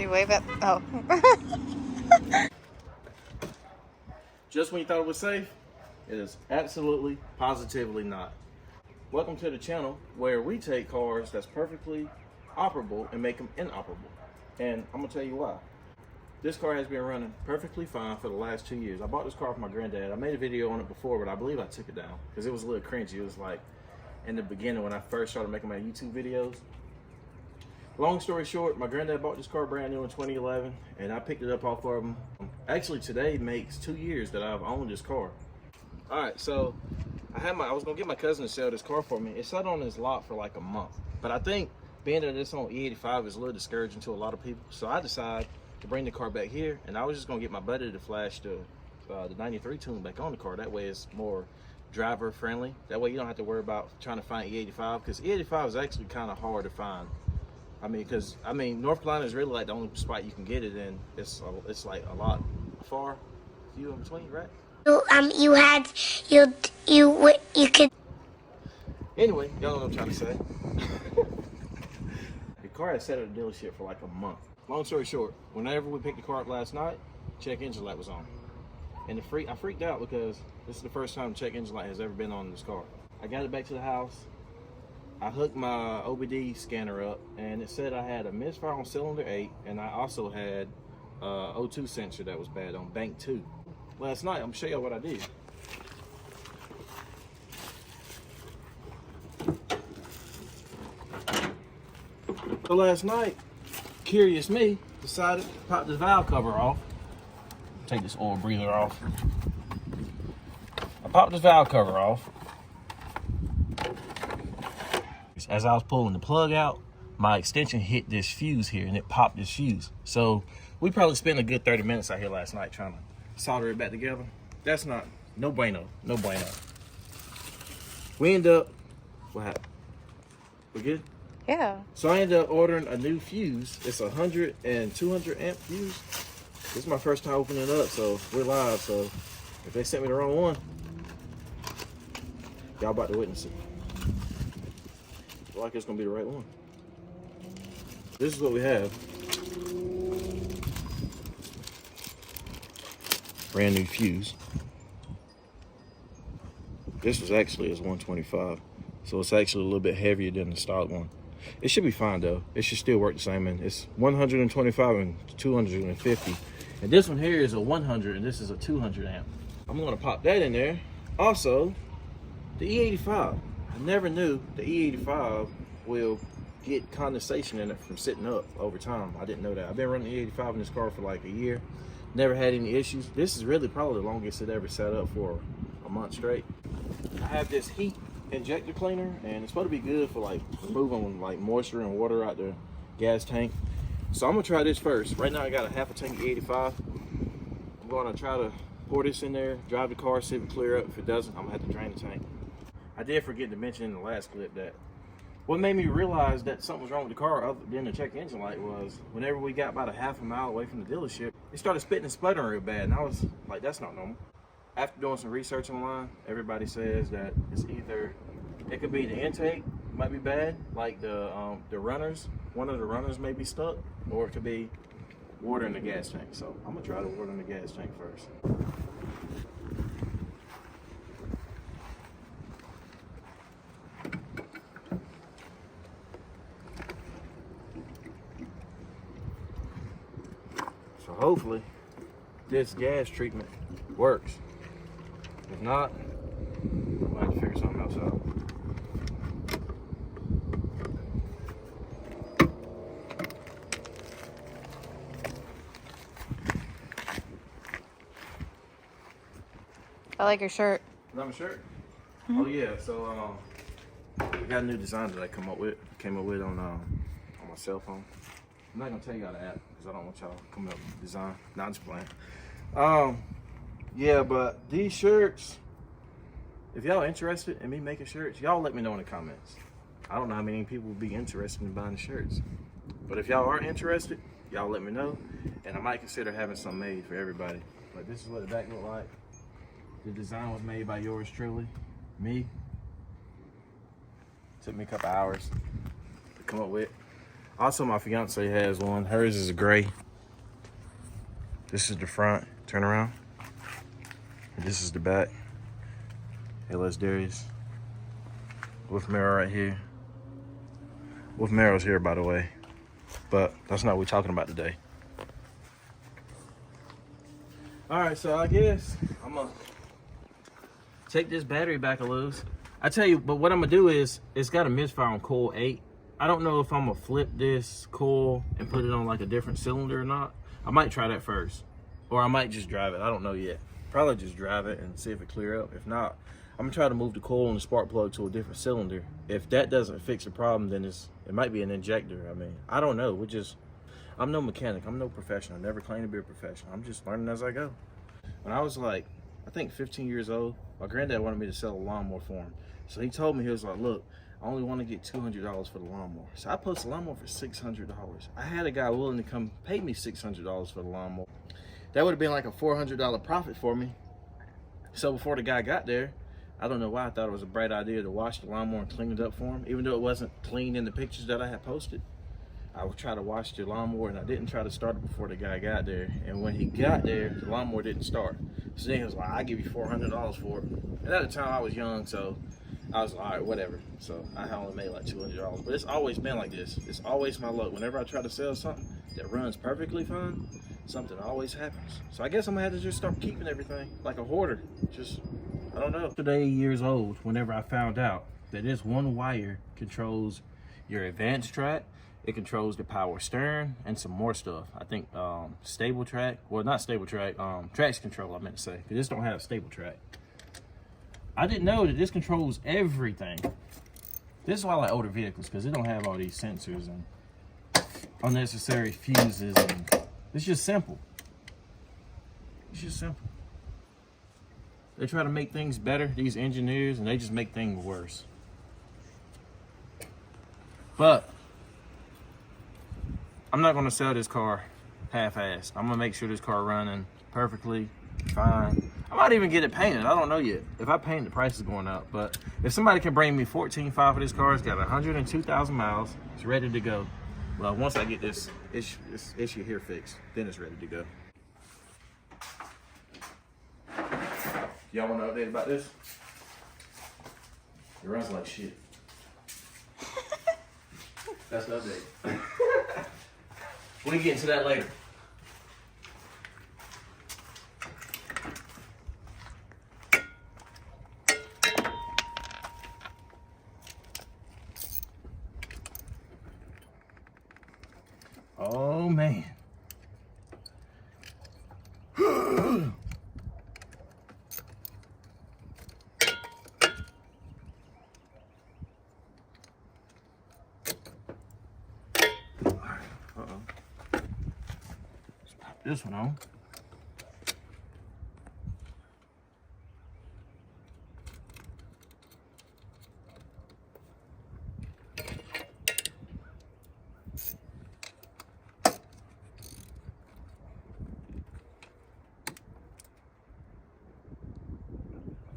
Do you wave at? Oh. Just when you thought it was safe, it is absolutely, positively not. Welcome to the channel where we take cars that's perfectly operable and make them inoperable. And I'm gonna tell you why. This car has been running perfectly fine for the last 2 years. I bought this car for my granddad. I made a video on it before, but I believe I took it down because it was a little cringy. It was like in the beginning when I first started making my YouTube videos. Long story short, my granddad bought this car brand new in 2011, and I picked it up off of him. Actually, today makes 2 years that I've owned this car. All right, so I was gonna get my cousin to sell this car for me. It sat on his lot for like a month, but I think being that it's on E85 is a little discouraging to a lot of people. So I decided to bring the car back here, and I was just gonna get my buddy to flash the 93 tune back on the car. That way it's more driver friendly. That way you don't have to worry about trying to find E85, because E85 is actually kind of hard to find. North Carolina is really like the only spot you can get it in. It's like a lot far, few in between, right? You could. Anyway, y'all know what I'm trying to say. The car had sat at the dealership for like a month. Long story short, whenever we picked the car up last night, check engine light was on. And I freaked out because this is the first time check engine light has ever been on this car. I got it back to the house. I hooked my OBD scanner up, and it said I had a misfire on cylinder 8, and I also had O2 sensor that was bad on bank 2. Last night, I'm gonna show you what I did. So last night, curious me decided to pop the valve cover off. Take this oil breather off. I popped this valve cover off. As I was pulling the plug out, my extension hit this fuse here and it popped this fuse. So we probably spent a good 30 minutes out here last night trying to solder it back together. That's not, no bueno, no bueno. We end up, what happened? We good? Yeah. So I ended up ordering a new fuse. It's 100 and 200 amp fuse. This is my first time opening it up, so we're live. So if they sent me the wrong one, y'all about to witness it. Like it's gonna be the right one. This is what we have. Brand new fuse. This was actually is 125, so it's actually a little bit heavier than the stock one. It should be fine though. It should still work the same. And it's 125 and 250, and this one here is a 100, and this is a 200 amp. I'm gonna pop that in there. Also, the E85. I never knew the E85 will get condensation in it from sitting up over time. I didn't know that. I've been running the E85 in this car for like a year. Never had any issues. This is really probably the longest it ever sat up for a month straight. I have this heat injector cleaner, and it's supposed to be good for like removing like moisture and water out the gas tank. So I'm gonna try this first. Right now I got a half a tank of E85. I'm gonna try to pour this in there, drive the car, see if it clear up. If it doesn't, I'm gonna have to drain the tank. I did forget to mention in the last clip that what made me realize that something was wrong with the car other than the check engine light was whenever we got about a half a mile away from the dealership, it started spitting and sputtering real bad, and I was like, that's not normal. After doing some research online, everybody says that it's either, it could be the intake might be bad, like the runners, one of the runners may be stuck, or it could be water in the gas tank. So I'm gonna try the water in the gas tank first. So hopefully this gas treatment works. If not, I'm gonna have to figure something else out. I like your shirt. Is that my shirt? Oh yeah, so I got a new design that I came up with on my cell phone. I'm not gonna tell you how the app because I don't want y'all coming up with design. Not just playing. Yeah, but these shirts, if y'all interested in me making shirts, y'all let me know in the comments. I don't know how many people would be interested in buying the shirts, but if y'all are interested, y'all let me know, and I might consider having some made for everybody. Like this is what the back look like. The design was made by yours truly, me. Took me a couple hours to come up with. Also, my fiance has one. Hers is gray. This is the front. Turn around. And this is the back. LS Darius. Wolf Marrow right here. Wolf Marrow's here, by the way. But that's not what we're talking about today. Alright, so I guess I'm gonna take this battery back a loose. I tell you, but what I'm gonna do is, it's got a misfire on coil 8. I don't know if I'm gonna flip this coil and put it on like a different cylinder or not. I might try that first. Or I might just drive it, I don't know yet. Probably just drive it and see if it clear up. If not, I'm gonna try to move the coil and the spark plug to a different cylinder. If that doesn't fix the problem, then it might be an injector. I mean, I don't know. I'm no mechanic, I'm no professional. I never claim to be a professional. I'm just learning as I go. When I was like, I think 15 years old, my granddad wanted me to sell a lawnmower for him. So he told me, he was like, look, I only want to get $200 for the lawnmower. So I posted the lawnmower for $600. I had a guy willing to come pay me $600 for the lawnmower. That would have been like a $400 profit for me. So before the guy got there, I don't know why I thought it was a bright idea to wash the lawnmower and clean it up for him, even though it wasn't clean in the pictures that I had posted. I would try to wash the lawnmower, and I didn't try to start it before the guy got there. And when he got there, the lawnmower didn't start. So then he was like, I'll give you $400 for it. And at the time I was young, so I was like, all right, whatever. So I only made like $200. But it's always been like this. It's always my luck. Whenever I try to sell something that runs perfectly fine, something always happens. So I guess I'm gonna have to just start keeping everything like a hoarder. Just, I don't know. Today, years old, whenever I found out that this one wire controls your advanced track, it controls the power steering and some more stuff. I think stable track, well, not stable track, traction control, I meant to say, because this don't have stable track. I didn't know that this controls everything. This is why I like older vehicles, because it don't have all these sensors and unnecessary fuses, and it's just simple. It's just simple. They try to make things better, these engineers, and they just make things worse. But I'm not gonna sell this car half-assed. I'm gonna make sure this car running perfectly fine. I might even get it painted. I don't know yet. If I paint, the price is going up. But if somebody can bring me $14,500 for this car, it's got 102,000 miles. It's ready to go. Well, once I get this issue here fixed, then it's ready to go. Y'all want to update about this? It runs like shit. That's the update. We can get into that later. Oh man. This one on.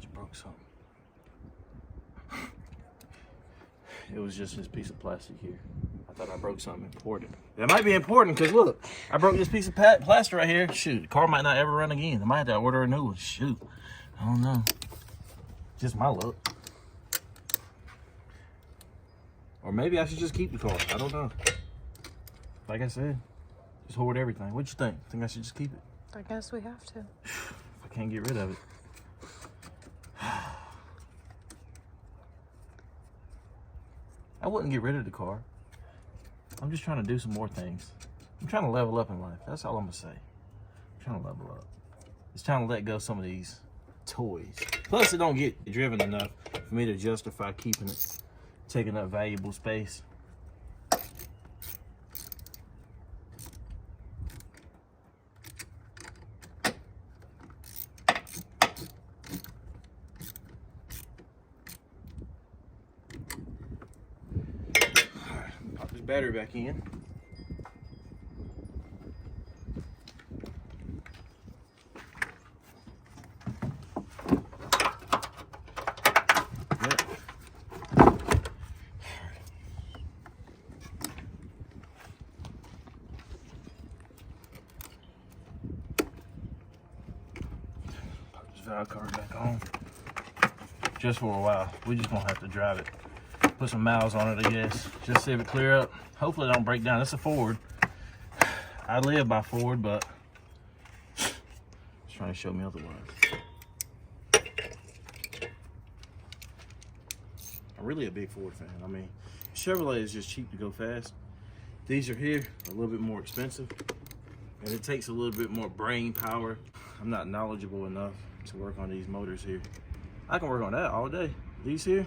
You broke something. It was just this piece of plastic here. I thought I broke something important. That might be important because look, I broke this piece of plastic right here. Shoot, the car might not ever run again. I might have to order a new one. Shoot, I don't know. Just my luck. Or maybe I should just keep the car. I don't know. Like I said, just hoard everything. What you think? Think I should just keep it? I guess we have to. If I can't get rid of it. I wouldn't get rid of the car. I'm just trying to do some more things. I'm trying to level up in life. That's all I'm gonna say. I'm trying to level up. It's time to let go of some of these toys. Plus, it don't get driven enough for me to justify keeping it, taking up valuable space. Pop this battery back in. valve cover back on. Just for a while. We're just gonna have to drive it. Put some miles on it, I guess. Just see if it clear up. Hopefully it don't break down. It's a Ford. I live by Ford, but it's trying to show me otherwise. I'm really a big Ford fan. I mean, Chevrolet is just cheap to go fast. These are here, a little bit more expensive, and it takes a little bit more brain power. I'm not knowledgeable enough to work on these motors here. I can work on that all day. These here,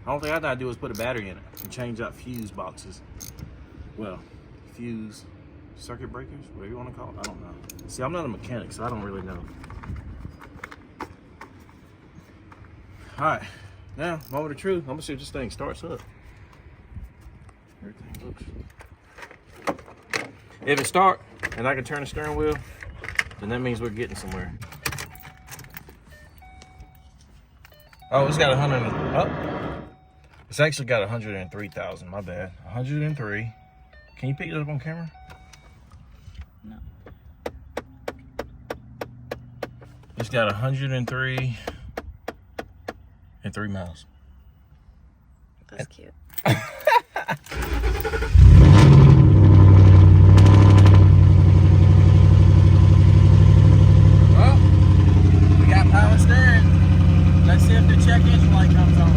the only thing I gotta do is put a battery in it and change out fuse boxes. Well, fuse circuit breakers, whatever you want to call it. I don't know. See, I'm not a mechanic, so I don't really know. All right, now, moment of truth. I'm gonna see if this thing starts up. Everything looks. If it start and I can turn the steering wheel, then that means we're getting somewhere. Oh, it's got 100. Oh, it's actually got 103,000. My bad. 103. Can you pick it up on camera? No. It's got 103 and 3 miles. That's cute. Well, we got power steering. Let's see if the check engine light comes on.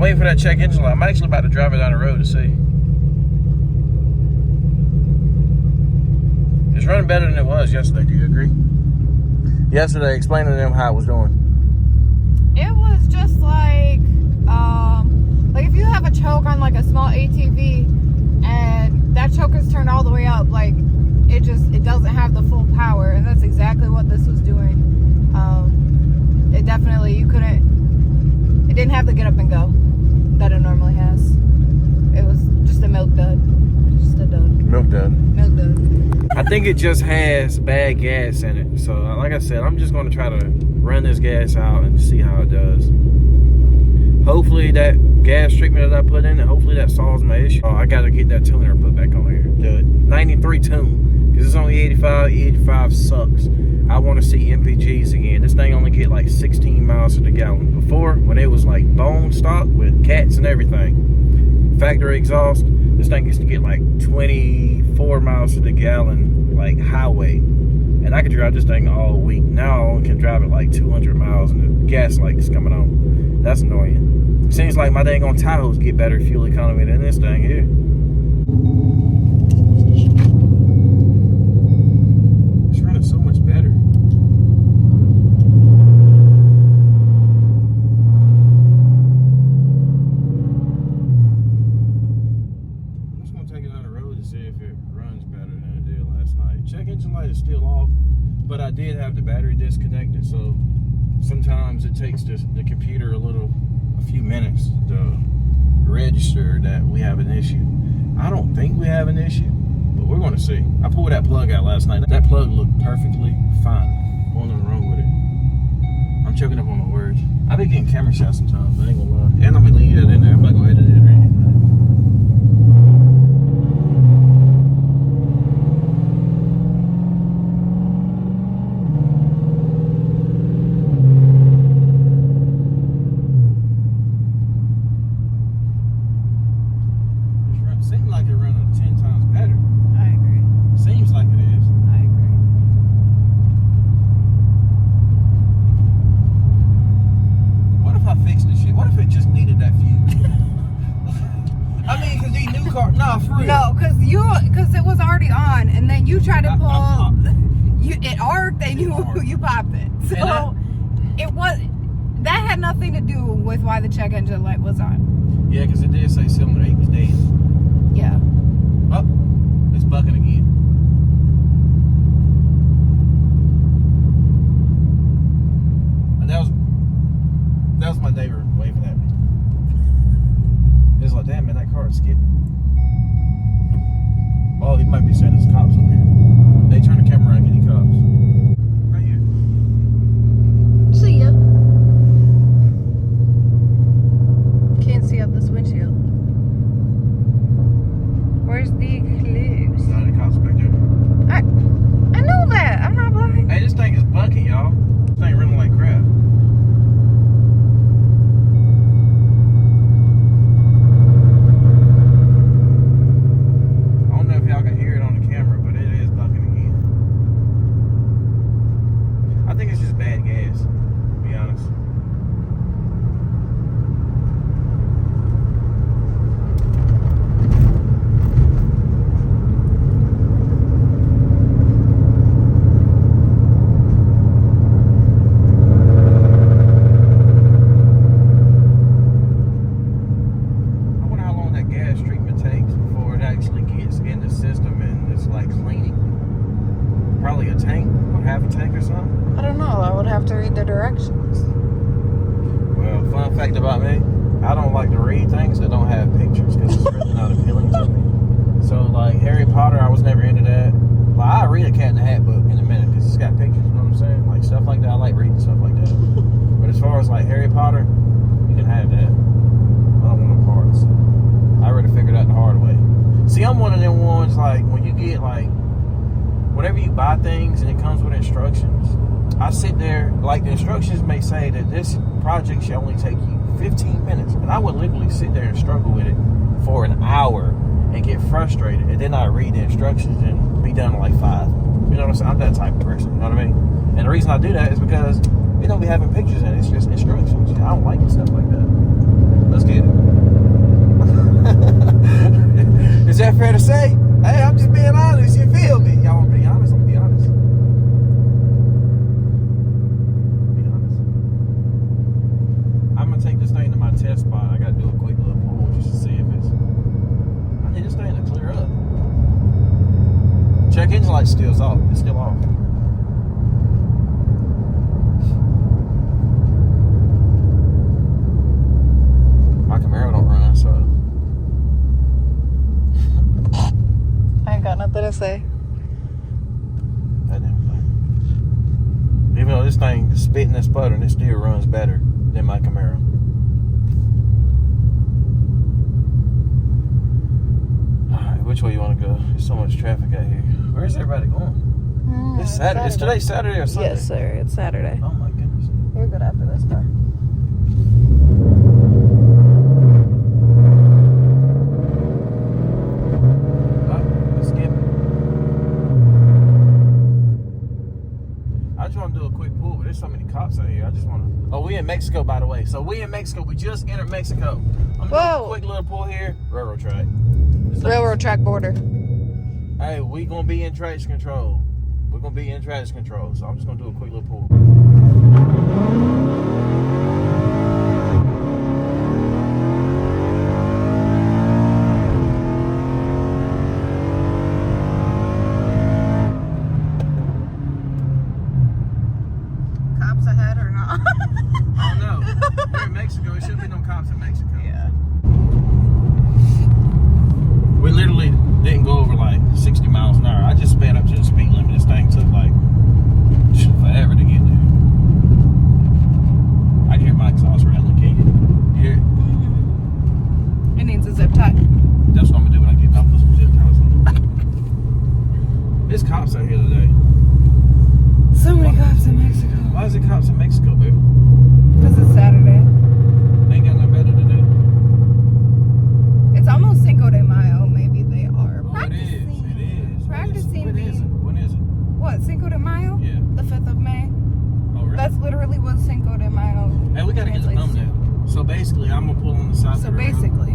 For that check engine light. I'm actually about to drive it down the road to see. It's running better than it was yesterday. Do you agree? Yesterday, explain to them how it was doing. It was just like if you have a choke on like a small ATV and that choke is turned all the way up, like it doesn't have the full power, and that's exactly what this was doing. It definitely, it didn't have the get up and go that it normally has. It was just a milk dud. Just a dud. Milk dud. Milk dud. I think it just has bad gas in it. So, like I said, I'm just going to try to run this gas out and see how it does. Hopefully that gas treatment that I put in it, hopefully that solves my issue. Oh, I got to get that tuner put back on here. The 93 tune. Because it's only 85. 85 sucks. I want to see MPGs again. This thing only get like 16 miles to the gallon. Before, when it was like bone stock with cats and everything, factory exhaust, this thing used to get like 24 miles to the gallon, like highway. And I could drive this thing all week. Now I only can drive it like 200 miles and the gas light is coming on. That's annoying. Seems like my dang on Tahoes get better fuel economy than this thing here. It's running so much better. I'm just gonna take it on the road to see if it runs better than it did last night. Check engine light is still off, but I did have the battery disconnected, so sometimes it takes the computer a few minutes to register that we have an issue. I don't think we have an issue, but we're gonna see. I pulled that plug out last night. That plug looked perfectly fine. Going nothing wrong with it. I'm choking up on my words. I've been getting camera shots sometimes, I ain't gonna lie. And I'm gonna leave that in there. I'm not gonna edit it or anything. Seems like it running 10 times better. I agree. Seems like it is. I agree. What if I fixed this shit? What if it just needed that fuse? I mean, because these new cars, nah, for real. No, because it was already on, and then you tried to pull, it arced, and you popped it. So that had nothing to do with why the check engine light was on. Yeah, because it did say cylinder 8 was dead. Yeah. Oh, it's bucking again. start skipping. Oh, he might be saying there's cops over here. They turn the camera around, any cops. Right here. See ya. Can't see out this windshield. Where's the clues? No, the cops are back there. I know that. I'm not blind. Hey, this thing is bucking, y'all. This thing running like crap. I don't know if y'all can hear it on the camera, but it is bucking again. I think it's just bad gas, to be honest. I wonder how long that gas treatment takes before it actually gets in the system and it's like cleaning. Probably a tank, or half a tank or something. I don't know. I would have to read the directions. Well, fun fact about me, I don't like to read things that don't have pictures because it's really not appealing to me. So, like Harry Potter, I was never into that. Like, I read a Cat in the Hat book in a minute because it's got pictures, you know what I'm saying? Like, stuff like that, I like reading stuff like that. But as far as, like, Harry Potter, you can have that. I don't want no parts. I already figured out the hard way. See, I'm one of them ones, like, when you get, like, whenever you buy things and it comes with instructions, I sit there, like the instructions may say that this project should only take you 15 minutes. And I would literally sit there and struggle with it for an hour and get frustrated. And then I read the instructions and be done in like 5. You know what I'm saying? I'm that type of person, you know what I mean? And the reason I do that is because it don't be having pictures in it. It's just instructions. I don't like stuff like that. Let's get it. Is that fair to say? Hey, I'm just being honest. You feel me? Y'all want to be honest? I'm going to be honest. I'm going to take this thing to my test spot. I got to do a quick little pull just to see if it's... I need this thing to clear up. Check engine light still's off. It's still off. My Camaro don't run, so... I ain't got nothing to say. That damn thing. Even though this thing is spitting and sputtering, it still runs better than my Camaro. Alright, which way you want to go? There's so much traffic out here. Where's everybody going? It's Saturday. Is today Saturday or Sunday? Yes, sir. It's Saturday. Oh my goodness. You're good after this car. Let's skip it. I just want to do a quick pull, but there's so many cops out here. I just want to... Oh, we in Mexico, by the way. So we in Mexico. We just entered Mexico. I'm going to do a quick little pull here. Railroad track. Railroad track border. Hey, we going to be in traction control. We're going to be in traction control. So I'm just going to do a quick little pull. Cops ahead or not? Oh no, we're in Mexico. There shouldn't be no cops in Mexico. Yeah. We literally didn't go over like 60 miles an hour. I just sped up to the speed limit. This thing took like forever to get there. I can hear my exhaust rattling. Can you hear it? Mm-hmm. It needs a zip tie. That's what I'm gonna do when I get out. Put some zip ties on. There's cops out here today. So many cops in Mexico. Why is it cops in Mexico, baby? Because it's Saturday. They ain't got nothing better to do. It's almost Cinco de Mayo. Maybe they are. Oh, it is. It is. Practicing. When is it? When is it? What, Cinco de Mayo? Yeah. The 5th of May. Oh, really? That's literally what Cinco de Mayo Hey, we gotta get the translates to. thumbnail. So basically, I'm gonna pull on the side of So the road. basically.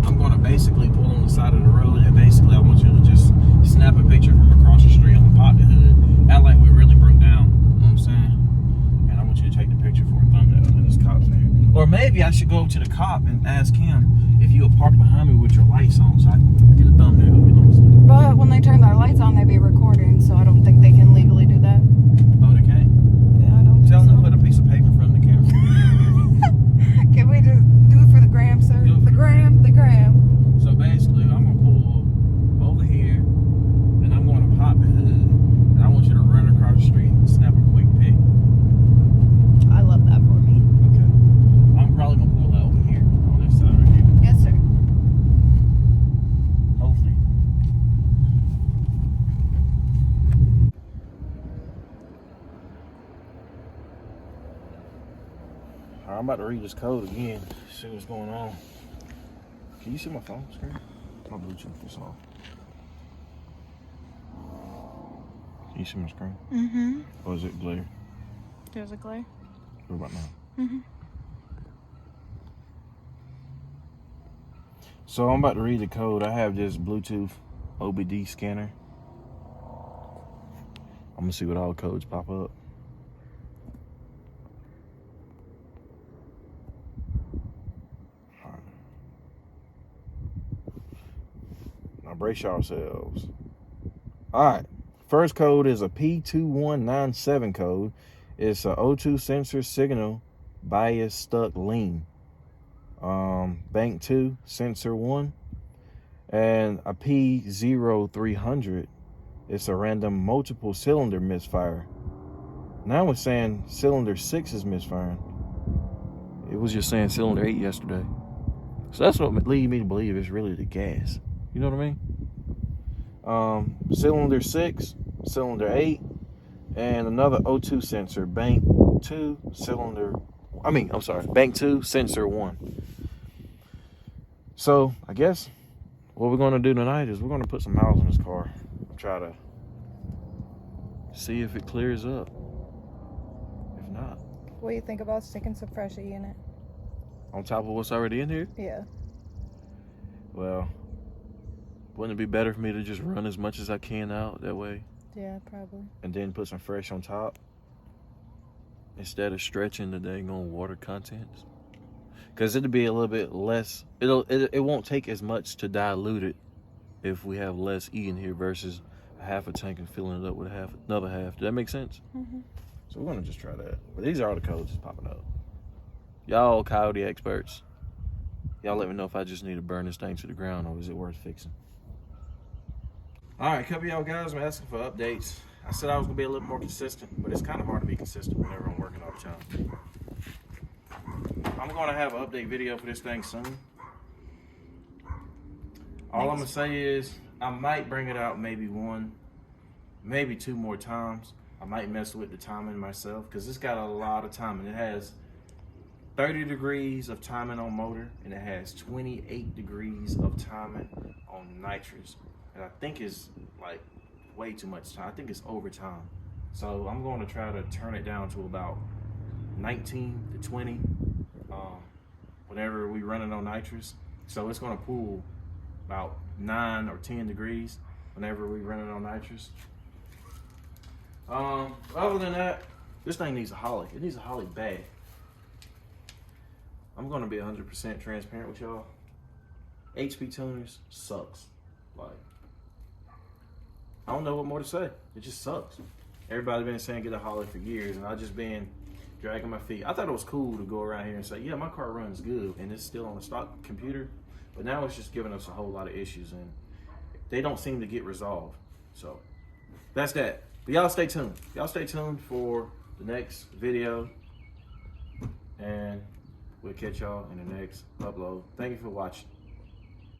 I'm gonna basically pull on the side of the road, and basically I want you to just snap a picture from across the street on the pocket hood, act like we really broke down. You know what I'm saying? And I want you to take the picture for a thumbnail, and there's cops there. Or maybe I should go to the cop and ask him if you would park behind me with your lights on, so I can get a thumbnail. You know what I'm saying? But when they turn their lights on, they be recording, so I don't think they can legally do that. Oh, they can't. Yeah, I don't Tell them think to put a piece of paper from the camera. so. Can we just do it for the gram, sir? Do it for The gram, the gram. I'm about to read this code again, see what's going on. Can you see my phone screen? My Bluetooth is off. Can you see my screen? Mm-hmm. Or is it glare? There's a glare. What about now? Mm-hmm. So I'm about to read the code. I have this Bluetooth OBD scanner. I'm gonna see what all the codes pop up. All right. Now brace yourselves. All right. First code is a P2197 code. It's a O2 sensor signal bias stuck lean. Bank 2 sensor 1, and a P0300. It's a random multiple cylinder misfire. Now it's saying cylinder 6 is misfiring. It was just saying cylinder 8 yesterday. So that's what leads me to believe it's really the gas. You know what I mean? Cylinder 6, cylinder 8, and another O2 sensor, bank 2, bank 2, sensor 1. So I guess what we're gonna do tonight is we're gonna put some miles in this car and try to see if it clears up. If not, What do you think about sticking some Fresh E in it? on top of what's already in here, Yeah. well, wouldn't it be better for me to just run as much as I can out that way Yeah, probably. and then put some Fresh on top instead of stretching the dang on water contents? Because it'll be a little bit less, it won't take as much to dilute it if we have less E in here versus a half a tank and filling it up with another half. Does that make sense? Mm-hmm. So we're gonna just try that. But these are all the codes that's popping up. Y'all Coyote experts, y'all let me know if I just need to burn this thing to the ground or is it worth fixing? All right, a couple of y'all guys are asking for updates. I said I was gonna be a little more consistent, but it's kind of hard to be consistent whenever I'm working all the time. I'm gonna have an update video for this thing soon. All I'm gonna say is I might bring it out maybe 1, maybe 2 more times. I might mess with the timing myself because it's got a lot of timing. It has 30 degrees of timing on motor and it has 28 degrees of timing on nitrous. And I think it's like way too much time. I think it's overtime. So I'm going to try to turn it down to about 19 to 20 whenever we run it on nitrous. So it's going to pool about 9 or 10 degrees whenever we run it on nitrous. Other than that, this thing needs a Holley. It needs a Holley bag. I'm going to be 100% transparent with y'all. HP tuners sucks. Like, I don't know what more to say. It just sucks. Everybody's been saying get a Holley for years, and I just been dragging my feet. I thought it was cool to go around here and say, yeah, my car runs good, and it's still on a stock computer. But now it's just giving us a whole lot of issues, and they don't seem to get resolved. So that's that. But y'all stay tuned. Y'all stay tuned for the next video, and we'll catch y'all in the next upload. Thank you for watching.